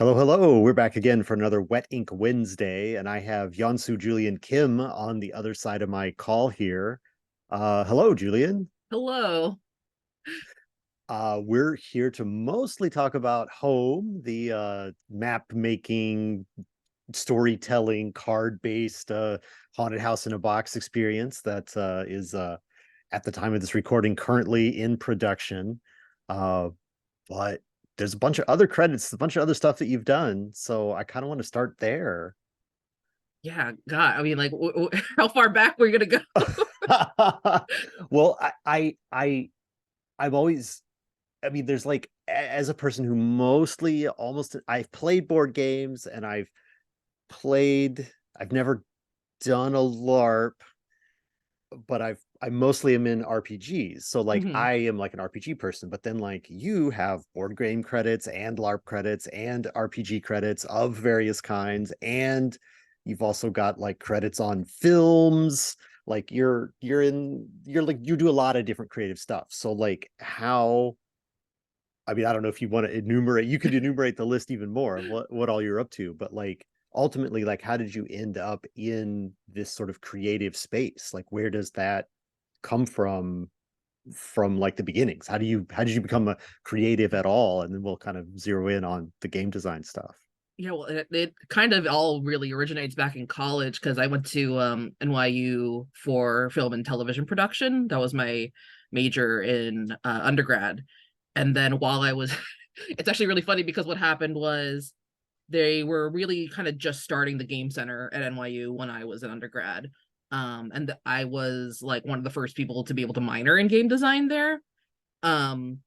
Hello, hello. We're back again for another Wet Ink Wednesday, and I have Yeonsoo Julian Kim on the other side of my call here. Hello, Julian. Hello. We're here to mostly talk about Home, the map making, storytelling, card-based haunted house in a box experience that is at the time of this recording currently in production. Uh, but there's a bunch of other credits, a bunch of other stuff that you've done. So I kind of want to start there. Yeah, God. I mean, like, how far back we're gonna go? Well, I've always, I mean, there's like, as a person who mostly almost, I've played board games and I've never done a LARP, but I mostly am in RPGs. So like Mhm. I am like an RPG person, but then like you have board game credits and LARP credits and RPG credits of various kinds, and you've also got like credits on films. Like you're like you do a lot of different creative stuff. So like how, I mean, I don't know if you want to enumerate, you could enumerate the list even more of what all you're up to, but like ultimately, like how did you end up in this sort of creative space? Like where does that come from like the beginnings? How did you become a creative at all? And then we'll kind of zero in on the game design stuff. Yeah, well, it kind of all really originates back in college because I went to NYU for film and television production. That was my major in undergrad. And then while I was, it's actually really funny because what happened was they were really kind of just starting the game center at NYU when I was an undergrad. And I was like one of the first people to be able to minor in game design there. Um,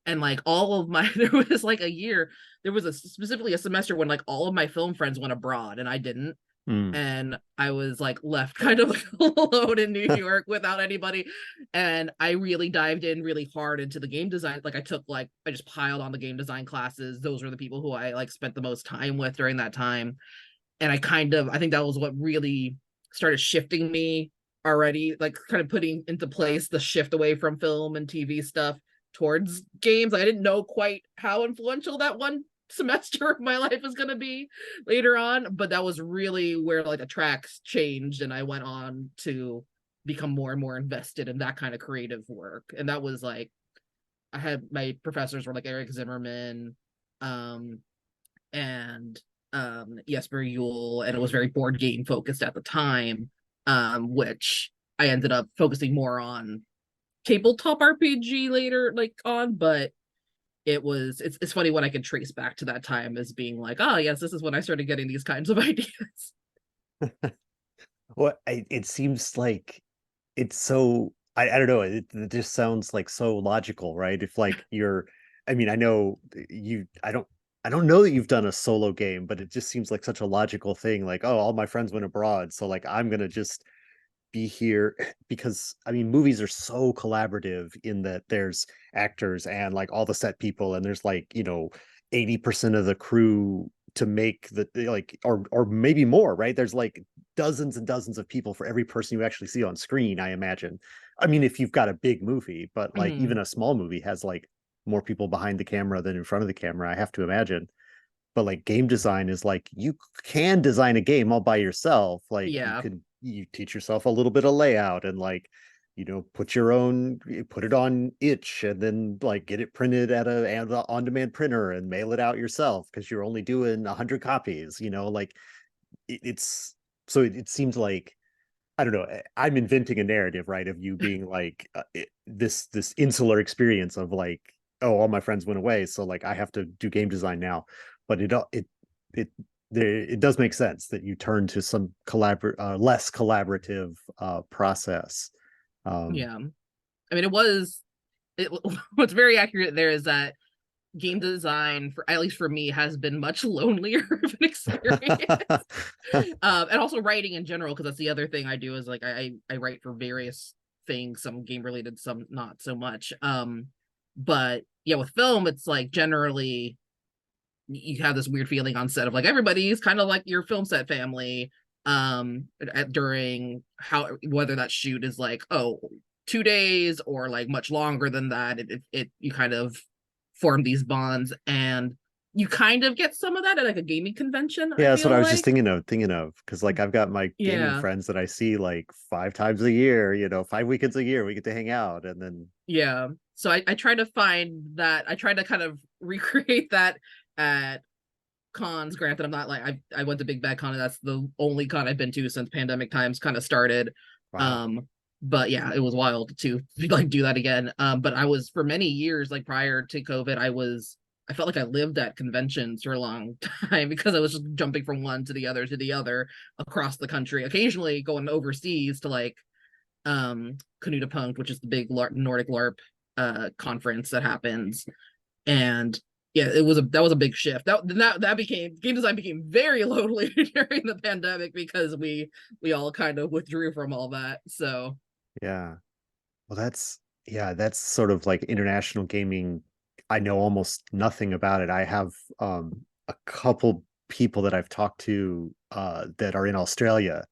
and like all of my there was like a year, there was specifically a semester when like all of my film friends went abroad and I didn't, Mm. and I was like left kind of like alone in New York without anybody. And I really dived in really hard into the game design. Like I just piled on the game design classes. Those were the people who I like spent the most time with during that time. And I think that was what really started shifting me already, like kind of putting into place the shift away from film and TV stuff towards games. Like, I didn't know quite how influential that one semester of my life was going to be later on, but that was really where like the tracks changed and I went on to become more and more invested in that kind of creative work. And that was like I had my professors were like Eric Zimmerman, um and Jesper Yule, and it was very board game focused at the time, which I ended up focusing more on tabletop RPG later, like on, but it's funny when I can trace back to that time as being like, oh yes, this is when I started getting these kinds of ideas. Well, it seems like it's so, I don't know, it just sounds like so logical, right? If like you're, I mean, I know you, I don't know that you've done a solo game, but it just seems like such a logical thing. Like, oh, all my friends went abroad, so like I'm gonna just be here because I mean, movies are so collaborative in that there's actors and like all the set people, and there's like, 80% of the crew to make the like, or maybe more, right? There's like dozens and dozens of people for every person you actually see on screen, I imagine. I mean, if you've got a big movie, but like Mm-hmm. even a small movie has like more people behind the camera than in front of the camera, I have to imagine. But like game design is like you can design a game all by yourself. Like Yeah. you teach yourself a little bit of layout and like, put it on itch and then like get it printed at an on-demand printer and mail it out yourself because you're only doing 100 copies, like it's so it seems like, I don't know, I'm inventing a narrative, right, of you being like, this insular experience of like, oh, all my friends went away, so like I have to do game design now. But it it does make sense that you turn to some less collaborative process. Um, Yeah. I mean, it what's very accurate there is that game design, for at least for me, has been much lonelier of an experience. And also writing in general, because that's the other thing I do is like I write for various things, some game related, some not so much. But yeah, with film, it's like generally you have this weird feeling on set of like everybody's kind of like your film set family. During how whether that shoot is like 2 days or like much longer than that, it you kind of form these bonds. And you kind of get some of that at like a gaming convention, I Yeah, that's what feel I was just like. thinking of, because like I've got my gaming Yeah. friends that I see like 5 times a year, 5 weekends a year we get to hang out, and then Yeah. So I try to find that. I try to kind of recreate that at cons. Granted, I'm not like I went to Big Bad Con, and that's the only con I've been to since pandemic times kind of started. wow. Um, but yeah, it was wild to like do that again. But I was for many years, like prior to COVID, I felt like I lived at conventions for a long time because I was just jumping from one to the other across the country, occasionally going overseas to like Canuta Punk, which is the big Nordic LARP conference that happens. And yeah, that was a big shift. That became game design became very lonely during the pandemic because we all kind of withdrew from all that. So Yeah. Well, that's sort of like international gaming. I know almost nothing about it. I have a couple people that I've talked to that are in Australia,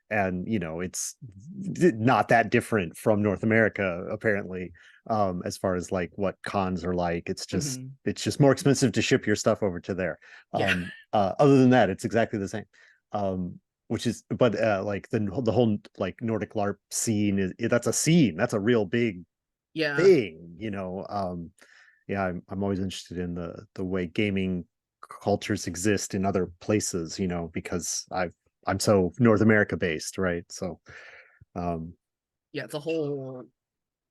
and it's not that different from North America apparently, as far as like what cons are like. mhm. It's just more expensive to ship your stuff over to there. Yeah, Other than that, it's exactly the same. Which is but like the whole like Nordic LARP scene that's a scene, that's a real big yeah, thing. Yeah, I'm always interested in the way gaming cultures exist in other places, because I'm so North America based, right? So um yeah. It's a whole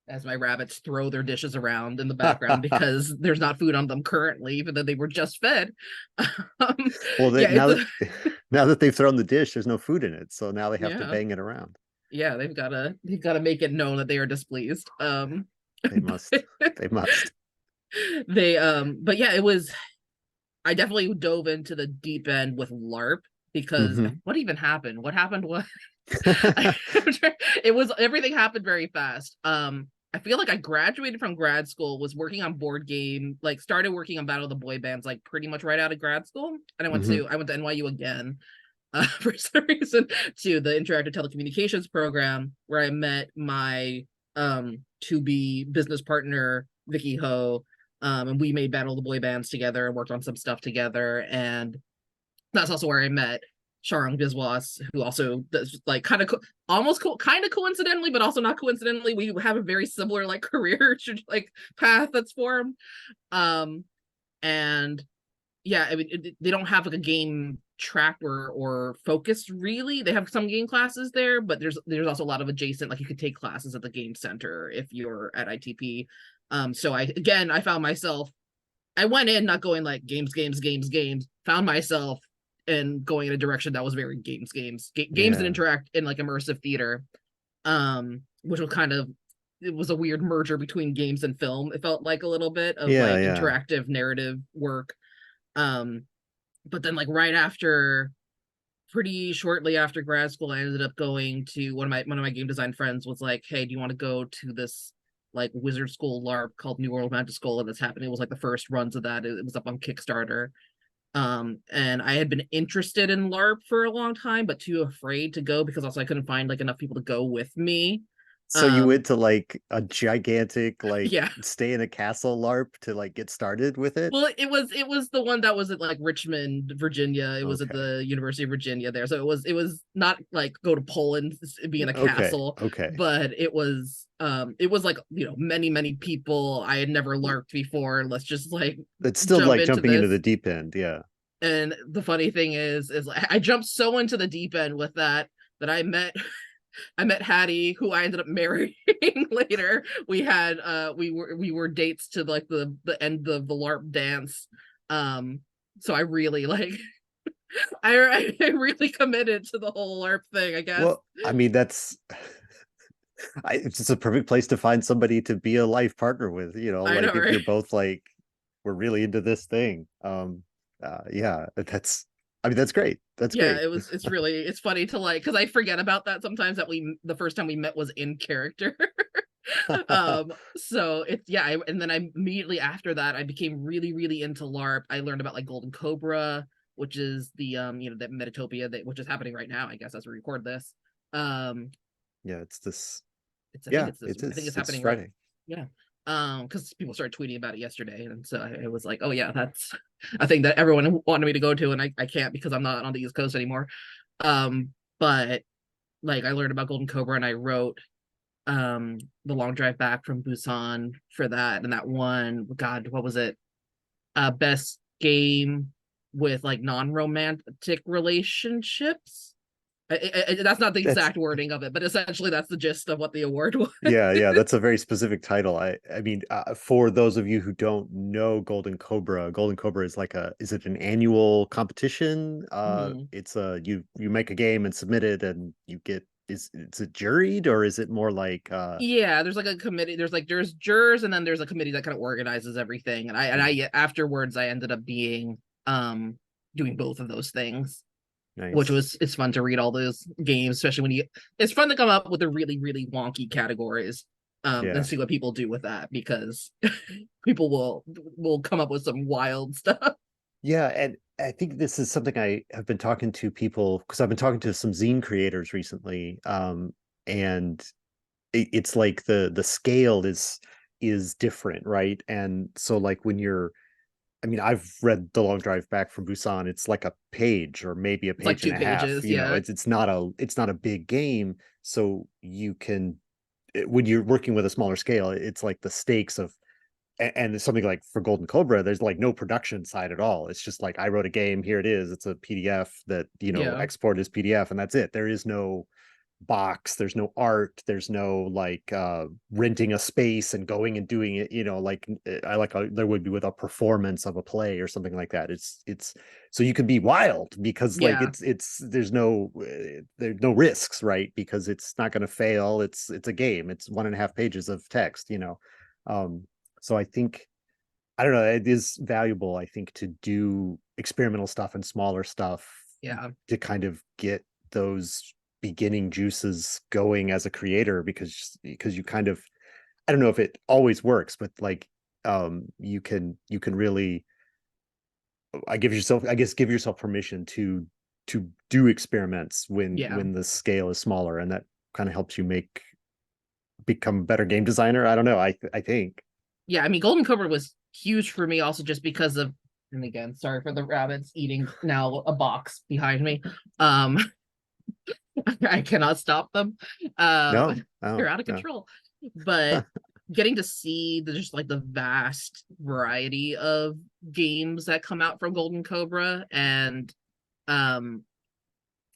as my rabbits throw their dishes around in the background because there's not food on them currently, even though they were just fed. well, Yeah, it's a now that they've thrown the dish, there's no food in it, so now they have to yeah, bang it around. yeah. They've gotta make it known that they are displeased. They must. They must. But yeah, it was I definitely dove into the deep end with LARP because Hmm. what even happened? What happened was it was everything happened very fast. I feel like I graduated from grad school, was working on board game, like started working on Battle of the Boy Bands, like pretty much right out of grad school, and Hmm. I went to NYU again for some reason to the interactive telecommunications program where I met my to be business partner Vicky Ho, and we made Battle of the Boy Bands together and worked on some stuff together, and that's also where I met Sharang Biswas, who also does like kind of kind of coincidentally, but also not coincidentally, we have a very similar like career like path that's formed. Um, and yeah, I mean, they don't have like a game track or focus really. They have some game classes there, but there's also a lot of adjacent, like you could take classes at the game center if you're at ITP. So I found myself I went in not going like games, found myself and going in a direction that was very games that Yeah. interact in like immersive theater, which was kind of it was a weird merger between games and film. It felt like a little bit of Yeah, like yeah. interactive narrative work. Um, but then like right after, pretty shortly after grad school, I ended up going to one of my game design friends was like, "Hey, do you want to go to this like wizard school LARP called New World Magic School?" And that's happening. It was like the first runs of that. It was up on Kickstarter. And I had been interested in LARP for a long time, but too afraid to go because also I couldn't find like enough people to go with me. So you Um, went to like a gigantic, like yeah, stay in a castle LARP to like get started with it? well, it was the one that was at like Richmond, Virginia. It was at Okay. the University of Virginia there. So it was not like go to Poland, be in a Okay. castle, Okay. but it was like, many people. I had never larped before. Let's just like It's still jump like into jumping into the this. deep end. Yeah. And the funny thing is like, I jumped so into the deep end with that I met Hattie, who I ended up marrying later. We were dates to like the end of the LARP dance. Um, so I really like I really committed to the whole LARP thing, I guess. Well, I mean, it's just a perfect place to find somebody to be a life partner with, I know, like if right? you're both like, we're really into this thing. Yeah, I mean, that's great. That's Yeah, great. it's funny to like because I forget about that sometimes that we the first time we met was in character. So it's yeah, and then I immediately after that I became really into LARP. I learned about like Golden Cobra, which is the that Metatopia that which is happening right now, I guess, as we record this. Um Yeah, it's this. it's I think Yeah, it's this it I think is. it's It's happening right Friday. yeah. because people started tweeting about it yesterday, and so I was like, oh yeah, that's a thing that everyone wanted me to go to, and I can't because I'm not on the East Coast anymore. But like I learned about Golden Cobra, and I wrote the long drive back from Busan for that, and that one, god, what was it, best game with like non-romantic relationships. That's not the That's exact wording of it, but essentially that's the gist of what the award was. yeah, that's a very specific title. I mean, for those of you who don't know Golden Cobra is like is it an annual competition? Mhm. It's you make a game and submit it, and you get it's it juried, or is it more like Yeah, there's like a committee, there's jurors, and then there's a committee that kind of organizes everything, and I afterwards I ended up being um doing both of those things, which nice? was, it's fun to read all those games, especially when you, it's fun to come up with the really really wonky categories, and Yeah. see what people do with that, because people will come up with some wild stuff. Yeah, and I think this is something I have been talking to people because I've been talking to some zine creators recently, and it's like the scale is different, right? And so like when you're, I mean, I've read The Long Drive Back from Busan. It's like a page or maybe a It's like page and two a half. pages, You know, yeah. it's not a big game, so you can when you're working with a smaller scale, it's like the stakes of and something like for Golden Cobra, there's like no production side at all. It's just like I wrote a game, here it is. It's a PDF that, Yeah, export as PDF, and that's it. There is no box, there's no art, there's no like renting a space and going and doing it, like there would be with a performance of a play or something like that. It's so you can be wild because like yeah, it's there's no risks, right? Because it's not going to fail. It's a game. It's 1.5 pages of text, um so I think, I don't know, it is valuable, I think, to do experimental stuff and smaller stuff yeah. to kind of get those beginning juices going as a creator, because you kind of, I don't know if it always works, but like you can really, I guess give yourself permission to do experiments Yeah, when the scale is smaller, and that kind of helps you become a better game designer. I don't know. I think. yeah. I mean, Golden Cobra was huge for me also just because of, and again, sorry for the rabbits eating now a box behind me. Um, I cannot stop them. No, They're oh out of no. control. But getting to see just like the vast variety of games that come out from Golden Cobra, and um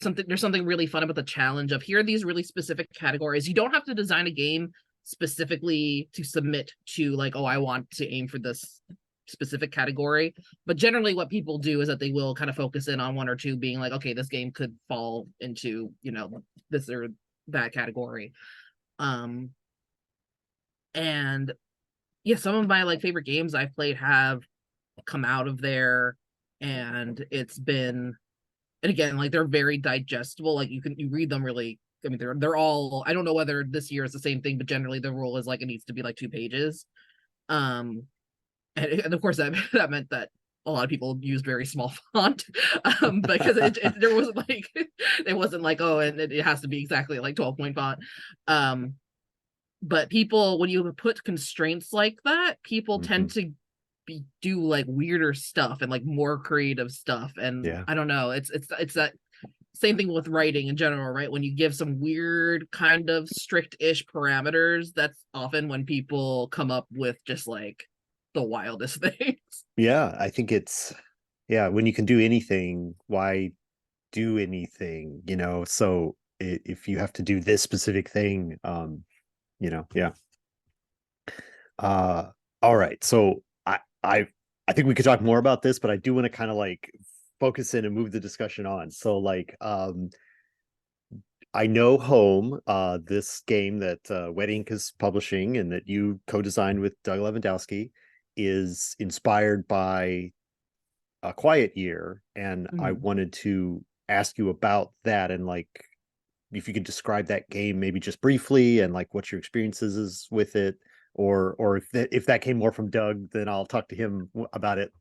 there's something really fun about the challenge of, here are these really specific categories. You don't have to design a game specifically to submit to like, oh, I want to aim for this specific category. But generally what people do is that they will kind of focus in on one or two, being like, okay, this game could fall into, this or that category. Um and yeah, some of my like favorite games I've played have come out of there, and it's been, and again, like they're very digestible. Like you read them really. I mean, they're all. I don't know whether this year is the same thing, but generally the rule is like it needs to be like 2 pages. Um, and of course that meant that a lot of people used very small font, because there wasn't like it wasn't like, oh, and it has to be exactly like 12-point font. Um, but people, when you put constraints like that, people Hmm. tend to do like weirder stuff and like more creative stuff, and Yeah. I don't know, it's that same thing with writing in general, right? When you give some weird kind of strict-ish parameters, that's often when people come up with just like the wildest things. Yeah, I think it's, yeah, when you can do anything, why do anything, So if you have to do this specific thing, yeah. Uh all right. So I think we could talk more about this, but I do want to kind of like focus in and move the discussion on. So like I know Home, this game that Wet Ink is publishing and that you co-designed with Doug Lewandowski, is inspired by A Quiet Year, and I Mhm. wanted to ask you about that, and like if you could describe that game maybe just briefly, and like what your experiences is with it, or if that came more from Doug, then I'll talk to him about it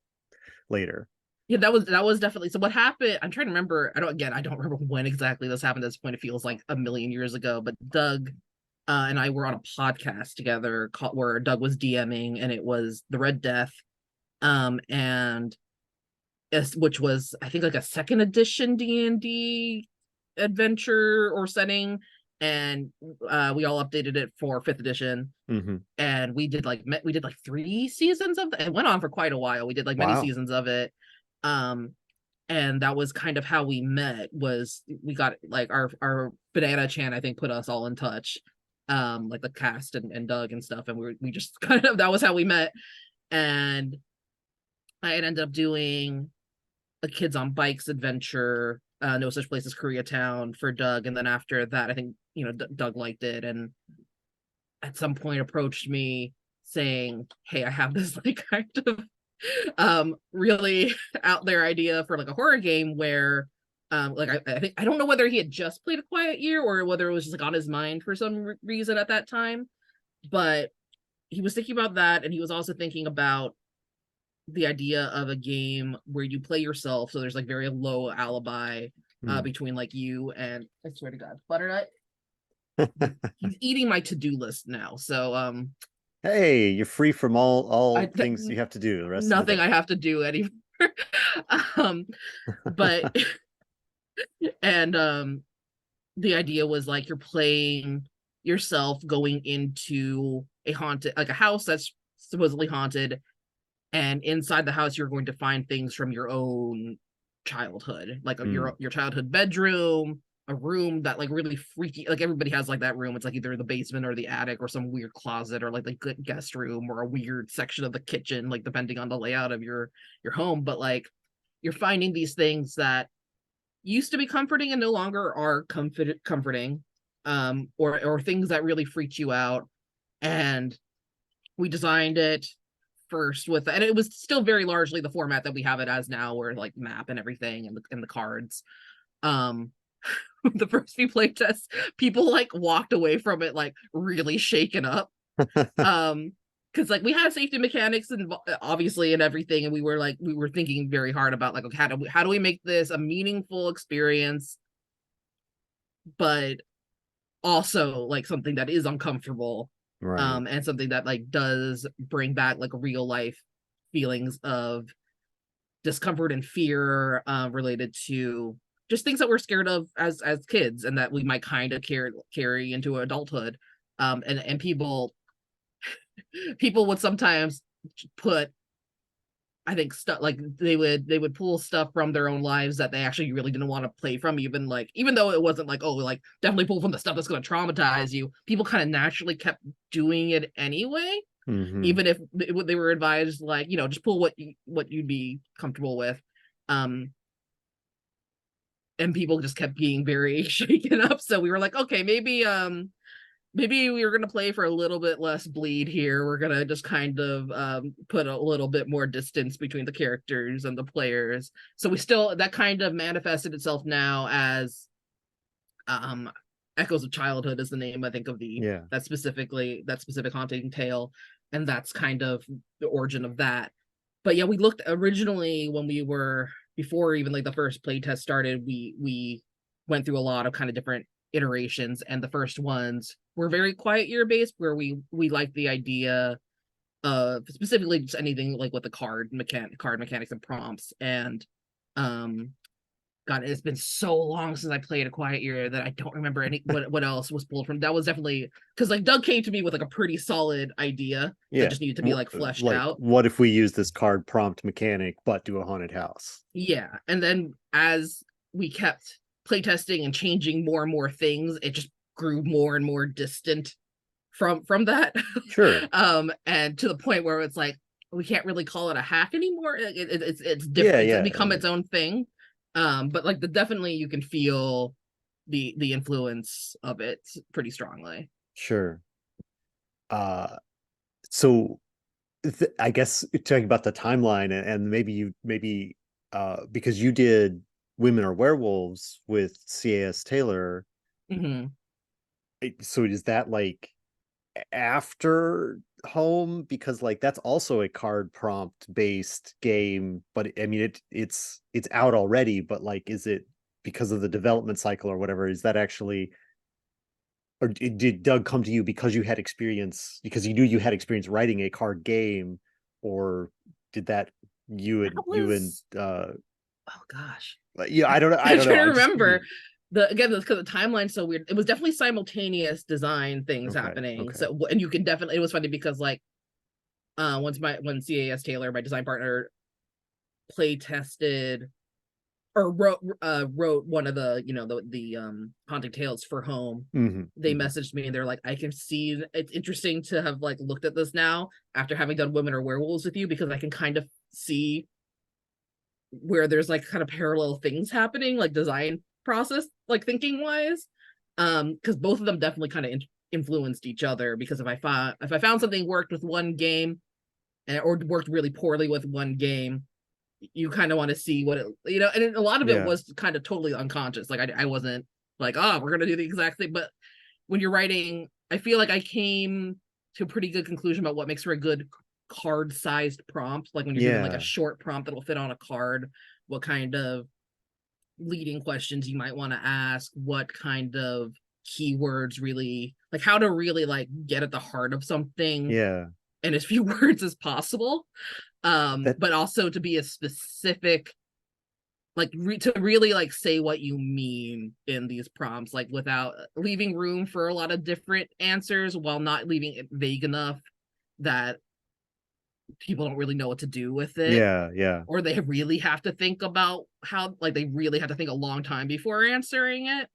later. Yeah, that was definitely, so what happened. I'm trying to remember. I don't remember when exactly this happened. At this point, it feels like a million years ago. But Doug and I were on a podcast together where Doug was DMing, and it was the Red Death, and which was I think like a second edition D&D adventure or setting, and we all updated it for fifth edition, Mm-hmm. and we did like 3 seasons of it. It went on for quite a while. We did like many Wow. seasons of it. Um, and that was kind of how we met. Was we got like our Banana Chan, I think, put us all in touch, like the cast and Doug and stuff, and we just kind of, that was how we met. And I had ended up doing a Kids on Bikes adventure, No Such Place as Koreatown, for Doug, and then after that, I think, Doug liked it, and at some point approached me saying, "Hey, I have this like kind of really out there idea for like a horror game where like I think, I don't know whether he had just played A Quiet Year or whether it was just like on his mind for some reason at that time, but he was thinking about that, and he was also thinking about the idea of a game where you play yourself, so there's like very low alibi Mm. between like you and, I swear to God, Butternut. He's eating my to-do list now, so Hey, you're free from all I things you have to do the rest of the nothing day. I have to do anymore. um, but and the idea was like you're playing yourself going into a haunted, like a house that's supposedly haunted, and inside the house you're going to find things from your own childhood, like Mm. your childhood bedroom, a room that like really freaky, like everybody has like that room. It's like either the basement or the attic or some weird closet or like the good guest room or a weird section of the kitchen, like depending on the layout of your home. But like you're finding these things that used to be comforting and no longer are comforting, or things that really freaked you out. And we designed it first with, and it was still very largely the format that we have it as now, where like map and everything and the cards. um the first few playtests, people like walked away from it like really shaken up, um because like we have safety mechanics and obviously and everything, and we were thinking very hard about like, okay, how do we make this a meaningful experience, but also like something that is uncomfortable, Right. and something that like does bring back like real life feelings of discomfort and fear, related to just things that we're scared of as kids and that we might kind of carry into adulthood. And people would sometimes put, I think, stuff like they would pull stuff from their own lives that they actually really didn't want to play from, even though it wasn't like, oh, like definitely pull from the stuff that's going to traumatize you. People kind of naturally kept doing it anyway, Mm-hmm. even if they were advised like, just pull what you'd be comfortable with. um and people just kept being very shaken up, so we were like, okay, maybe we were going to play for a little bit less bleed here. We're going to just kind of put a little bit more distance between the characters and the players. So we still, that kind of manifested itself now as um Echoes of Childhood is the name, I think, of the Yeah. that specific haunting tale, and that's kind of the origin of that. But yeah, we looked originally when we were, before even like the first playtest started, we went through a lot of kind of different iterations, and the first ones were very Quiet Year based, where we liked the idea of specifically just anything like with the card mechanics and prompts. And um God, it's been so long since I played A Quiet Year that I don't remember any what else was pulled from. That was definitely because like Doug came to me with like a pretty solid idea that Yeah. just needed to be like fleshed Like, out. what if we use this card prompt mechanic but do a haunted house? Yeah, and then as we kept playtesting and changing more and more things, it just grew more and more distant from that. Sure. And to the point where it's like we can't really call it a hack anymore. It's Yeah, different. It's yeah. become its own thing. But like definitely you can feel the influence of it pretty strongly. Sure. So I guess talking about the timeline, and maybe because you did Women Are Werewolves with CAS Taylor, Mm-hmm. so is that like after Home? Because like that's also a card prompt based game, but I mean it's out already, but like is it because of the development cycle or whatever, is that actually, or did Doug come to you because you had experience, because he knew you had experience writing a card game, or did that That you and was, oh gosh. yeah, I I'm don't trying know. to I'm just remember curious. the again because the timeline's so weird. It was definitely simultaneous design things Okay, happening. okay. So and you can definitely, it was funny because like when CAS Taylor, my design partner, play tested or wrote one of the, the Haunting Tales for home, Hmm, they hmm. messaged me and they're like, I can see it's interesting to have like looked at this now after having done Women Are Werewolves with you, because I can kind of see where there's like kind of parallel things happening, like design process, like thinking wise. Because both of them definitely kind of influenced each other, because if I found something worked with one game or worked really poorly with one game, you kind of want to see what it, and a lot of it Yeah, was kind of totally unconscious. Like I wasn't like, oh, we're gonna do the exact thing. But when you're writing, I feel like I came to a pretty good conclusion about what makes for a good card sized prompt. Like when you're doing like a yeah, short prompt that will fit on a card, what kind of leading questions you might want to ask, what kind of keywords really, like how to really like get at the heart of something yeah. in as few words as possible. That But also to be as specific, like to really like say what you mean in these prompts, like without leaving room for a lot of different answers while not leaving it vague enough that people don't really know what to do with it, yeah, yeah, or they really have to think about how, like they really have to think a long time before answering it.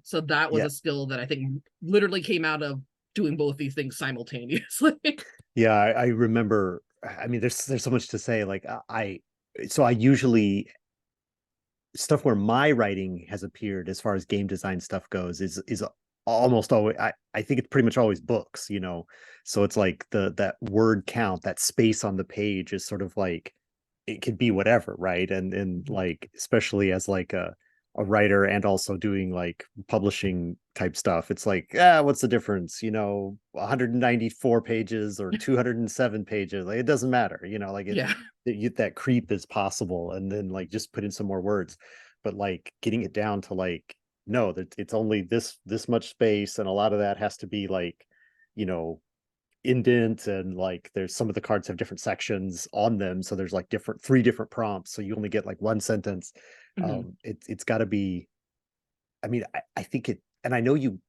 So that was yeah, a skill that I think literally came out of doing both these things simultaneously. yeah. I remember. I mean, there's so much to say. Like so I usually stuff where my writing has appeared as far as game design stuff goes is almost always I think it's pretty much always books, you know. So it's like the that word count, that space on the page is sort of like it could be whatever, right? And like especially as like a writer and also doing like publishing type stuff, it's like, what's the difference? You know, 194 pages or 207 pages, like it doesn't matter, you know, like Yeah. that creep is possible, and then like just put in some more words, but like getting it down to like, no, that it's only this much space, and a lot of that has to be like, you know, indent, and like there's some of the cards have different sections on them, so there's like three different prompts, so you only get like one sentence. Mm-hmm. It's got to be, I mean, I think it, and I know you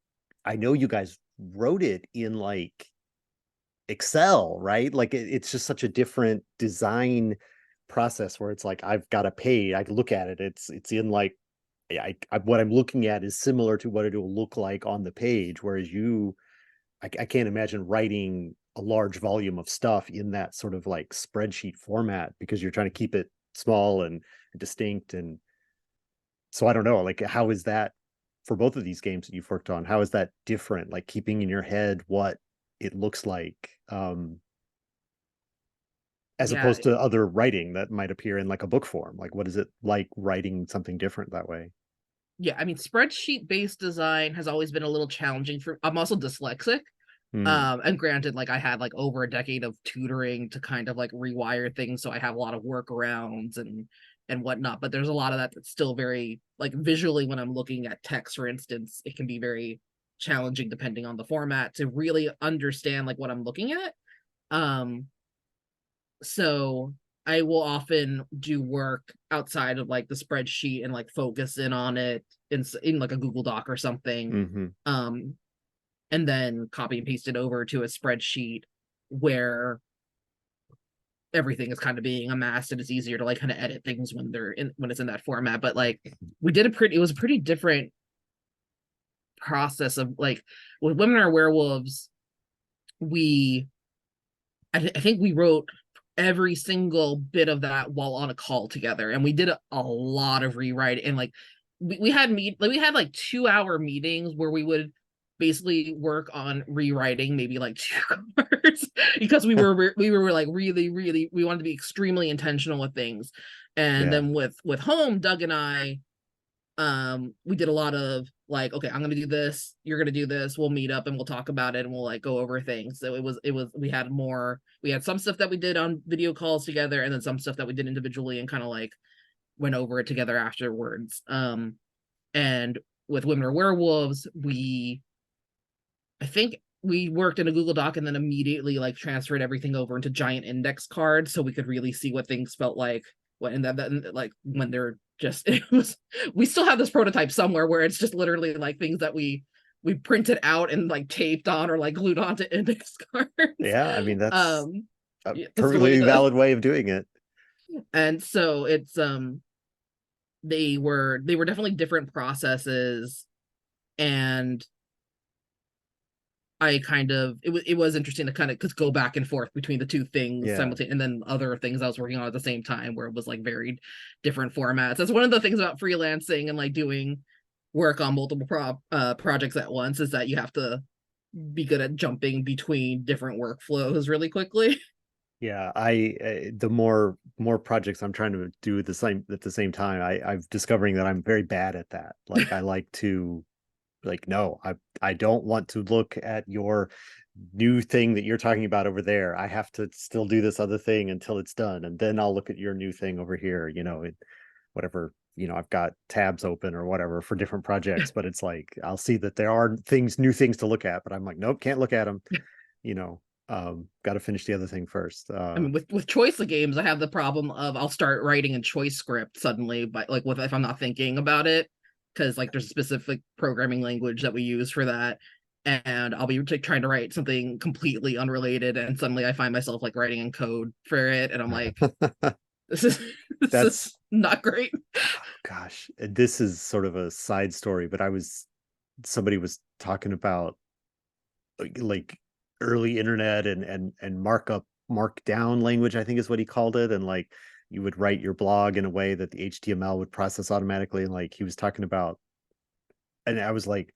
guys wrote it in like Excel, right? Like it's just such a different design process where it's like I've got a page, I look at it, it's in like what I'm looking at is similar to what it will look like on the page, whereas I can't imagine writing a large volume of stuff in that sort of like spreadsheet format, because you're trying to keep it small and distinct. And so I don't know, like how is that for both of these games that you've worked on? How is that different? Like keeping in your head what it looks like, as Yeah. opposed to other writing that might appear in like a book form. Like what is it like writing something different that way? Yeah, I mean, spreadsheet based design has always been a little challenging for. I'm also dyslexic. Hmm. And granted, like I had like over a decade of tutoring to kind of like rewire things, so I have a lot of workarounds and whatnot. But there's a lot of that that's still very like visually when I'm looking at text, for instance, it can be very challenging depending on the format to really understand like what I'm looking at. Um, so I will often do work outside of like the spreadsheet and like focus in on it in like a Google Doc or something. Hmm. Um, and then copy and paste it over to a spreadsheet where everything is kind of being amassed and it's easier to like kind of edit things when when it's in that format. But like it was a pretty different process of like with Women Are Werewolves, we I think we wrote every single bit of that while on a call together, and we did a lot of rewrite, and like we had we had like 2 hour meetings where we would basically work on rewriting maybe like two cards because we were like really we wanted to be extremely intentional with things. And Yeah. then with home, Doug and I, we did a lot of like, okay, I'm gonna do this, you're gonna do this, we'll meet up and we'll talk about it and we'll like go over things. So it was we had some stuff that we did on video calls together and then some stuff that we did individually and kind of like went over it together afterwards. And with Women Are Werewolves, we I think we worked in a Google Doc and then immediately like transferred everything over into giant index cards so we could really see what things felt like when that like when they're just it was we still have this prototype somewhere where it's just literally like things that we printed out and like taped on or like glued onto index cards. Yeah, I mean that's um a yeah, that's the way perfectly to. valid way of doing it. And so it's they were definitely different processes, and I kind of it was interesting to kind of go back and forth between the two things Yeah. simultaneously, and then other things I was working on at the same time where it was like very different formats. That's one of the things about freelancing and like doing work on multiple projects at once, is that you have to be good at jumping between different workflows really quickly. Yeah, the more projects I'm trying to do at the same time, I'm discovering that I'm very bad at that. Like I like to like no, I don't want to look at your new thing that you're talking about over there. I have to still do this other thing until it's done, and then I'll look at your new thing over here, whatever, I've got tabs open or whatever for different projects, but it's like I'll see that there are new things to look at, but I'm like, nope, can't look at them, you know. Got to finish the other thing first. I mean, with choice of games, I have the problem of I'll start writing in choice script suddenly, but like with if I'm not thinking about it, because like there's a specific programming language that we use for that, and I'll be like, trying to write something completely unrelated, and suddenly I find myself like writing in code for it, and I'm like, this is this is That's not great. gosh, this is sort of a side story, but somebody was talking about like early internet and markdown language, I think is what he called it, and like you would write your blog in a way that the HTML would process automatically, and like he was talking about, and I was like,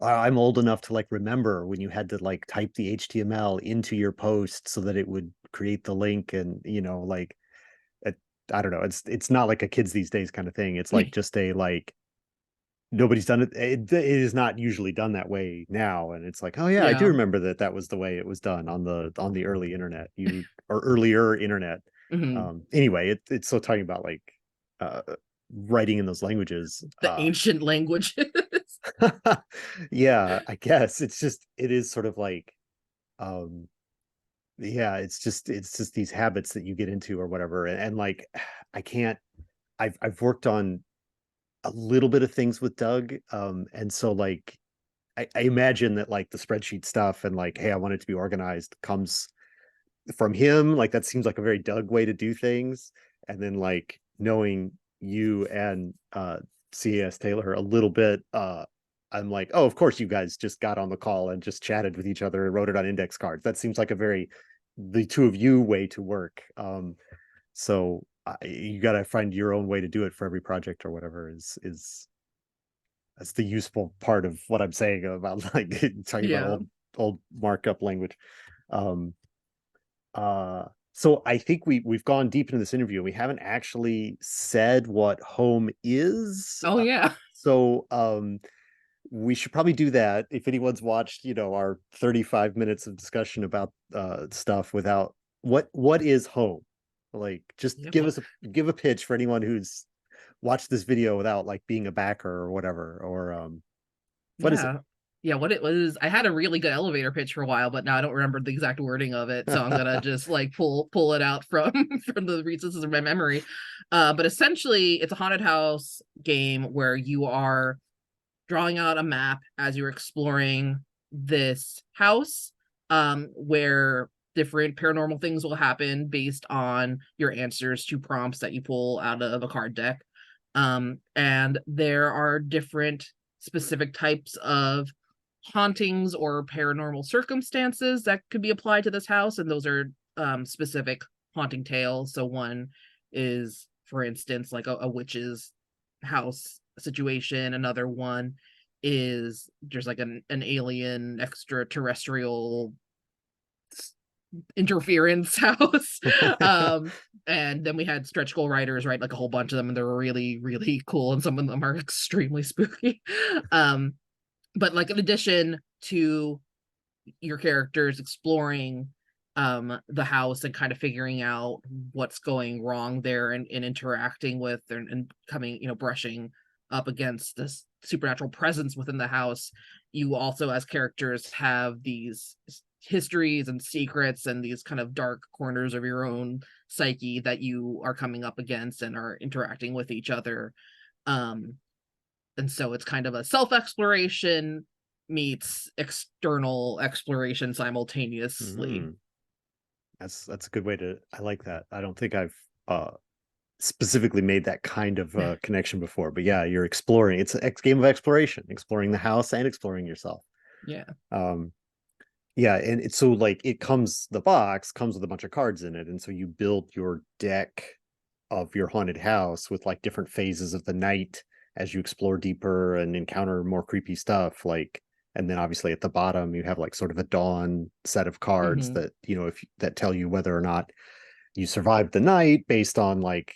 I'm old enough to like remember when you had to like type the HTML into your post so that it would create the link, and like it, I don't know, it's not like a kids these days kind of thing. It's like just a like nobody's done it. It is not usually done that way now, and it's like, oh yeah, I do Yeah. remember that was the way it was done on the early internet, or earlier internet. Hmm. Anyway, it's so talking about like uh writing in those languages. The ancient languages. Yeah, I guess it is sort of like um yeah, it's just these habits that you get into or whatever, and like I can't. I've worked on a little bit of things with Doug. And so like I imagine that like the spreadsheet stuff and like, hey, I want it to be organized comes from him. Like that seems like a very Doug way to do things. And then like knowing you and CAS Taylor a little bit, I'm like, oh, of course you guys just got on the call and just chatted with each other and wrote it on index cards. That seems like a very the two of you way to work. So you got to find your own way to do it for every project or whatever is that's the useful part of what I'm saying about like talking about Yeah. old markup language. Um, uh, so I think we've gone deep into this interview. We haven't actually said what home is. Oh yeah. So we should probably do that if anyone's watched, our 35 minutes of discussion about stuff without what is home? Like just Yeah. give a pitch for anyone who's watched this video without like being a backer or whatever, or what is it? Yeah. Yeah, what it was, I had a really good elevator pitch for a while, but now I don't remember the exact wording of it. So I'm gonna just like pull it out from from the recesses of my memory. But essentially it's a haunted house game where you are drawing out a map as you're exploring this house, where different paranormal things will happen based on your answers to prompts that you pull out of a card deck. And there are different specific types of hauntings or paranormal circumstances that could be applied to this house, and those are specific haunting tales. So one is, for instance, like a witch's house situation. Another one is there's like an alien extraterrestrial interference house. um and then we had stretch goal writers write like a whole bunch of them, and they were really really cool, and some of them are extremely spooky. um but like in addition to your characters exploring the house and kind of figuring out what's going wrong there, and interacting with and coming, brushing up against this supernatural presence within the house, you also as characters have these histories and secrets and these kind of dark corners of your own psyche that you are coming up against and are interacting with each other. um and so it's kind of a self-exploration meets external exploration simultaneously. Mm, that's a good way to. I like that. I don't think I've uh specifically made that kind of connection before, but yeah, you're exploring. It's a game of exploration, exploring the house and exploring yourself. Yeah. Um, yeah, and it's so like the box comes with a bunch of cards in it, and so you build your deck of your haunted house with like different phases of the night as you explore deeper and encounter more creepy stuff. Like, and then obviously at the bottom you have like sort of a dawn set of cards Mm-hmm. that if that tell you whether or not you survived the night based on like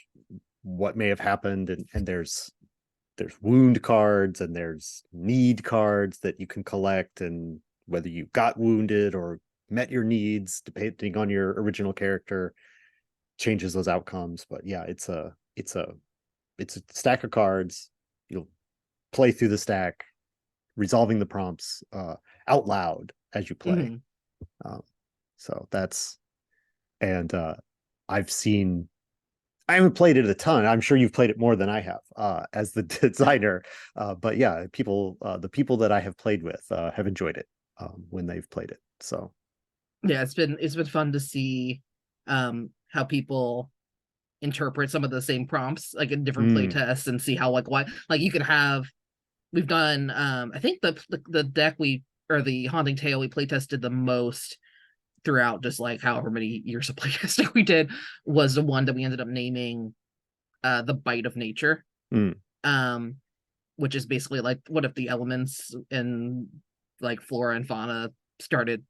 what may have happened, and there's wound cards and there's need cards that you can collect, and whether you got wounded or met your needs depending on your original character changes those outcomes. But yeah, it's a stack of cards. You'll play through the stack, resolving the prompts out loud as you play. Mm-hmm. um, so that's and I've seen I haven't played it a ton. I'm sure you've played it more than I have as the designer. But yeah, the people that I have played with have enjoyed it when they've played it. So Yeah, it's been fun to see how people interpret some of the same prompts like in different play mm, tests and see how like why like you could have we've done I think the deck we or the haunting tale we play tested the most throughout just like however many years of playtesting we did was the one that we ended up naming the bite of nature. mm, um which is basically like what if the elements and like flora and fauna started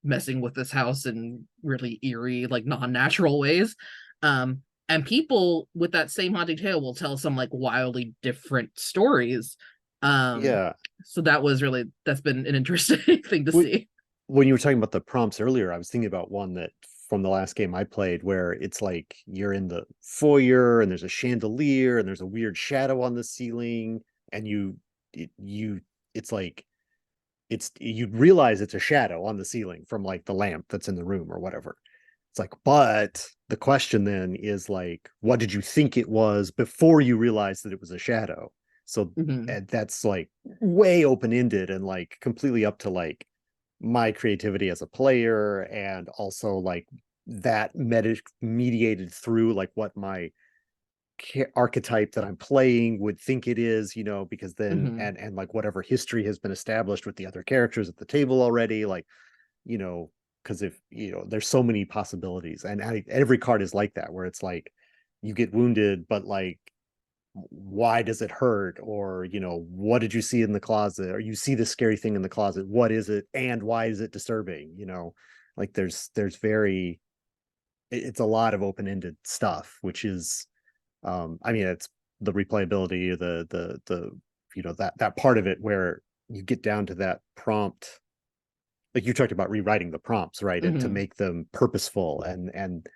messing with this house in really eerie, like non-natural ways. Um, and people with that same haunting tale will tell some like wildly different stories. Um, yeah. so that's been an interesting thing to Wh- see. when you were talking about the prompts earlier, I was thinking about one that from the last game I played where it's like you're in the foyer and there's a chandelier and there's a weird shadow on the ceiling, and you it's like you realize it's a shadow on the ceiling from like the lamp that's in the room or whatever. It's like, but the question then is like, what did you think it was before you realized that it was a shadow? So Mm-hmm. and that's like way open-ended and like completely up to like my creativity as a player, and also like that mediated through like what my archetype that I'm playing would think it is, because then Mm-hmm. and like whatever history has been established with the other characters at the table already, like, you know, because if there's so many possibilities, and every card is like that, where it's like you get wounded, but like why does it hurt, or what did you see in the closet, or you see the scary thing in the closet, what is it and why is it disturbing, like there's very it's a lot of open-ended stuff, which is I mean, it's the replayability, the that part of it where you get down to that prompt, like you talked about rewriting the prompts, right? And to Mm-hmm. make them purposeful, and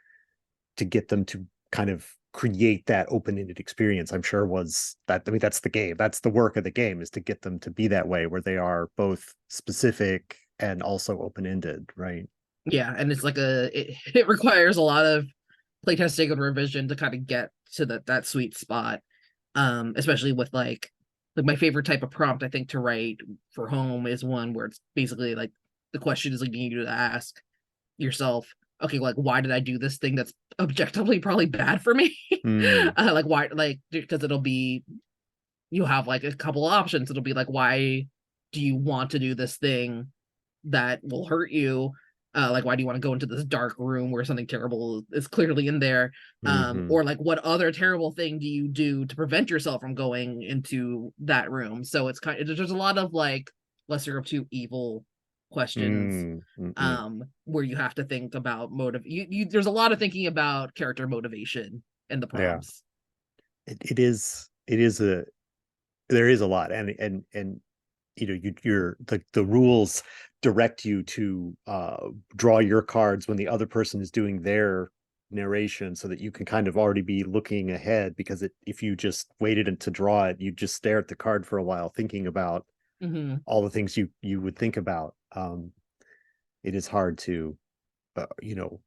to get them to kind of create that open-ended experience, I'm sure was that, I mean, that's the game. That's the work of the game, is to get them to be that way, where they are both specific and also open-ended, right? Yeah, and it's like it requires a lot of playtesting and revision to kind of get to that sweet spot. Especially with like my favorite type of prompt I think to write for home is one where it's basically like the question is leading you to ask yourself, okay, like why did I do this thing that's objectively probably bad for me? Mm, Like why, like because it'll be you have like a couple of options. It'll be like why do you want to do this thing that will hurt you? Like why do you want to go into this dark room where something terrible is clearly in there? mm-hmm, Or like what other terrible thing do you do to prevent yourself from going into that room? So it's kind of there's a lot of like lesser of two evil questions mm-hmm. where you have to think about motive. You there's a lot of thinking about character motivation in the Yeah, prompts. it is a there is a lot, and you're the rules direct you to draw your cards when the other person is doing their narration so that you can kind of already be looking ahead, because if you just waited to draw it, you'd just stare at the card for a while thinking about Hmm. all the things you would think about. It is hard to, you know,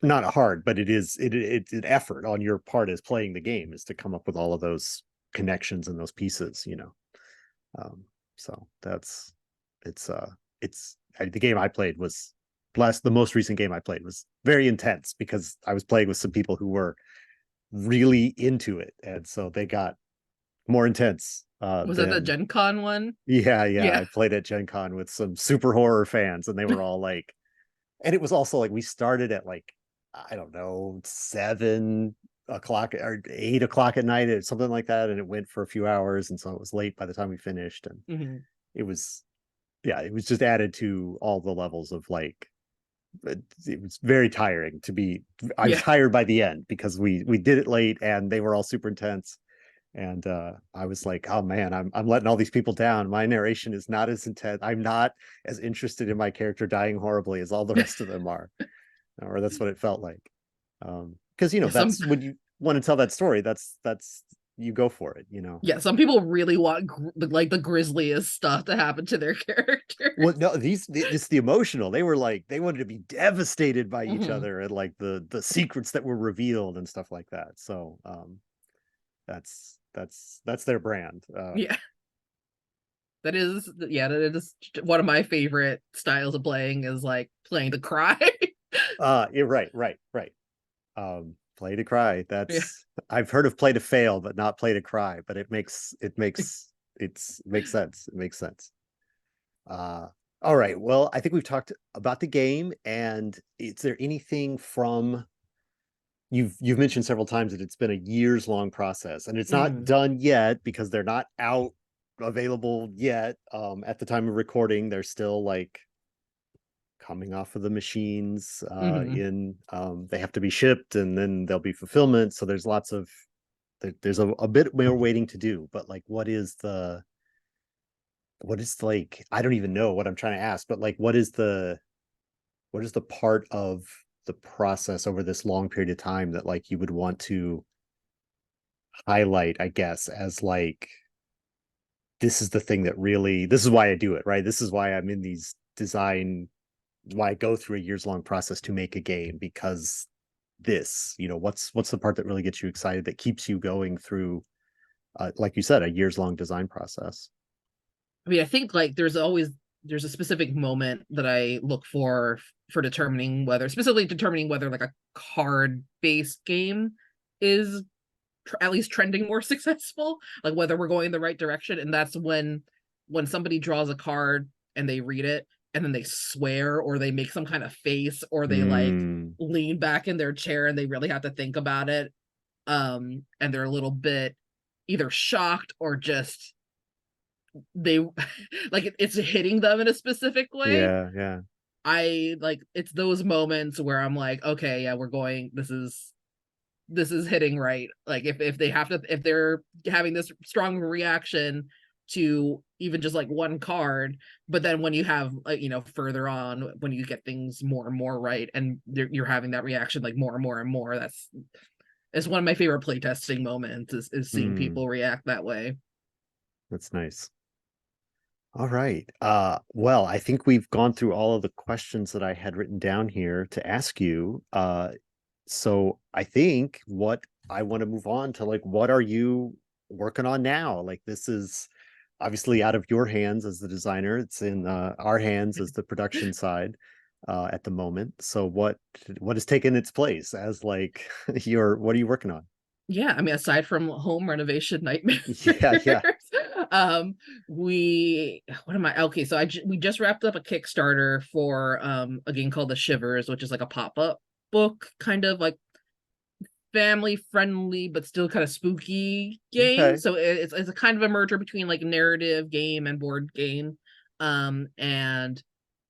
not hard, but it's an effort on your part as playing the game, is to come up with all of those connections and those pieces, you know. Um, so that's it's the game I played was the most recent game I played was very intense, because I was playing with some people who were really into it, and so they got more intense Was that the than. Gen Con one? Yeah, Yeah. I played at Gen Con with some super horror fans, and they were all like, and it was also like we started at like, I don't know, 7 o'clock or 8 o'clock at night or something like that, and it went for a few hours, and so it was late by the time we finished, and Hmm. it was, yeah, it was just added to all the levels of like, it was very tiring to be. I was Yeah. tired by the end because we did it late and they were all super intense, and I was like, oh man, I'm letting all these people down. My narration is not as intense. I'm not as interested in my character dying horribly as all the rest of them are, or that's what it felt like. Because Yeah, some that's when you want to tell that story. That's you go for it. You know. yeah, some people really want like the grisliest stuff to happen to their Well, characters. no, it's the emotional. They were like they wanted to be devastated by each Hmm. other, and like the secrets that were revealed and stuff like that. So that's their brand. Yeah, that is one of my favorite styles of playing, is like playing to cry. Yeah, right. Play to cry. Yeah. That's I've heard of play to fail, but not play to cry. But it makes sense. It makes sense. Uh, all right. Well, I think we've talked about the game, and is there anything from you've mentioned several times that it's been a years long process, and it's not Hmm. done yet because they're not out available yet. At the time of recording, they're still like coming off of the machines Hmm. in they have to be shipped, and then there'll be fulfillment, so there's lots of there's a bit more waiting to do, but like what is like, I don't even know what I'm trying to ask, but like what is the part of the process over this long period of time that like you would want to highlight, I guess, as like this is the thing that really, this is why I do it, right? This is why I'm in these design, why I go through a years long process to make a game, because this, you know, what's the part that really gets you excited, that keeps you going through like you said, a years long design process. I mean, I think like there's a specific moment that I look for determining whether, specifically determining whether like a card based game is at least trending more successful, like whether we're going the right direction. And that's when somebody draws a card and they read it and then they swear or they make some kind of face or they like Mm, lean back in their chair and they really have to think about it. And they're a little bit either shocked or just they like it's hitting them in a specific way. yeah. I like it's those moments where I'm like, okay, yeah, we're going, this is hitting right. Like if they have to, if they're having this strong reaction to even just like one card, but then when you have like, you know, further on when you get things more and more right and you're having that reaction like more and more and more, that's it's one of my favorite playtesting moments is seeing Mm, people react that way. that's nice. All right. Well, I think we've gone through all of the questions that I had written down here to ask you. So I think what I want to move on to, like, what are you working on now? Like, this is obviously out of your hands as the designer. It's in our hands as the production side at the moment. So what has taken its place as like what are you working on? Yeah, I mean, aside from home renovation nightmares, Yeah. um, we what am I? Okay, so we just wrapped up a Kickstarter for a game called The Shivers, which is like a pop-up book, kind of like family friendly but still kind of spooky game. Okay. So it's a kind of a merger between like narrative game and board game. And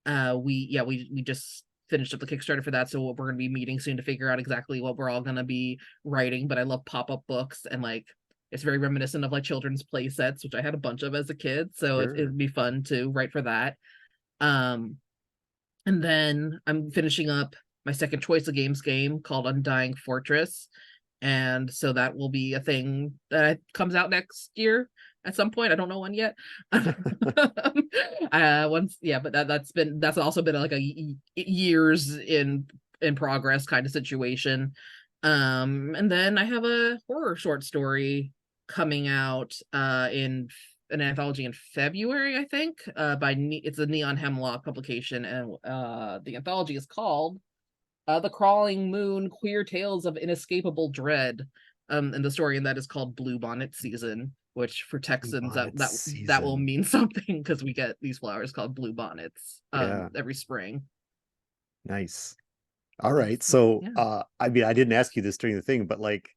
we just finished up the Kickstarter for that, so we're going to be meeting soon to figure out exactly what we're all going to be writing. But I love pop-up books, and like it's very reminiscent of like children's play sets, which I had a bunch of as a kid, so Sure. it'd be fun to write for that. um and then I'm finishing up my second choice of games game called Undying Fortress, and so that will be a thing that comes out next year at some point. I don't know when yet. Once, yeah, but that's also been like a years in progress kind of situation. And then I have a horror short story coming out in an anthology in February, I think. It's a Neon Hemlock publication, and the anthology is called The Crawling Moon: Queer Tales of Inescapable Dread. And the story in that is called Blue Bonnet Season, which for Texans Bonnet that will season. mean something because we get these flowers called blue bonnets Yeah, every spring. nice. All right. So, Yeah. I mean, I didn't ask you this during the thing, but like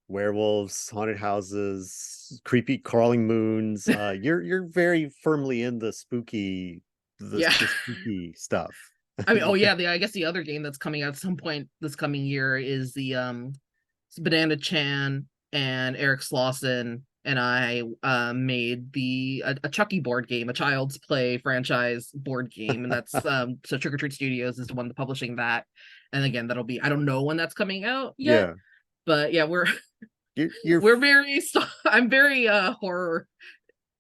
werewolves, haunted houses, creepy crawling moons, you're very firmly in Yeah. the spooky stuff. I mean, oh yeah, I guess the other game that's coming out at some point this coming year is the Banana Chan and Eric Slauson and I made a Chucky board game, a Child's Play franchise board game, and that's so Trick or Treat Studios is the one publishing that. And again, that'll be, I don't know when that's coming out yet, Yeah. but yeah, You're we're very I'm very horror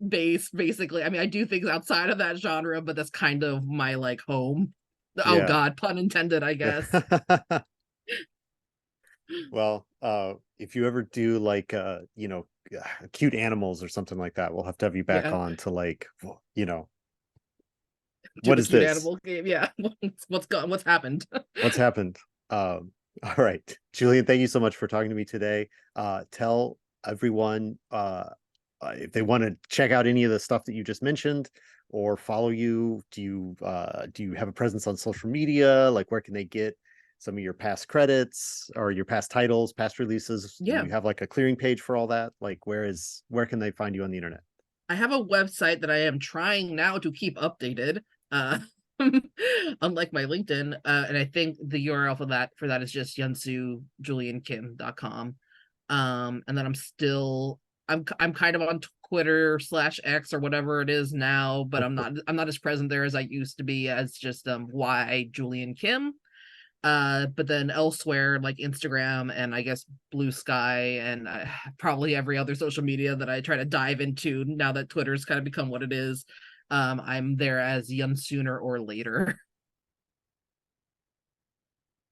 based basically. I mean, I do things outside of that genre, but that's kind of my like home. Oh yeah. God, pun intended, I guess. Well, if you ever do like cute animals or something like that, we'll have to have you back Yeah, on to like, do what the is cute this? animal game. Yeah, what's happened? What's happened? All right. Julian, thank you so much for talking to me today. Tell everyone if they want to check out any of the stuff that you just mentioned or follow you. Do you have a presence on social media? Like where can they get some of your past credits or your past titles, past releases? Do Yeah, you have like a clearing page for all that? Like where can they find you on the internet? I have a website that I am trying now to keep updated. Uh, unlike my LinkedIn, and I think the URL for that is just yeonsoojuliankim.com. And then I'm kind of on Twitter slash X or whatever it is now, but I'm not as present there as I used to be as just Y Julian Kim. But then elsewhere like Instagram and I guess Blue Sky and probably every other social media that I try to dive into now that Twitter's kind of become what it is, I'm there as Young Sooner or Later.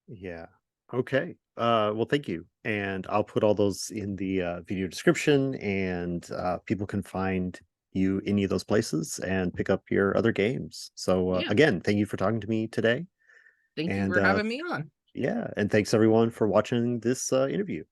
Yeah. Okay. Well, thank you. And I'll put all those in the video description, and people can find you any of those places and pick up your other games. So Yeah, again, thank you for talking to me today. thank you And for having me on. yeah, and thanks everyone for watching this interview.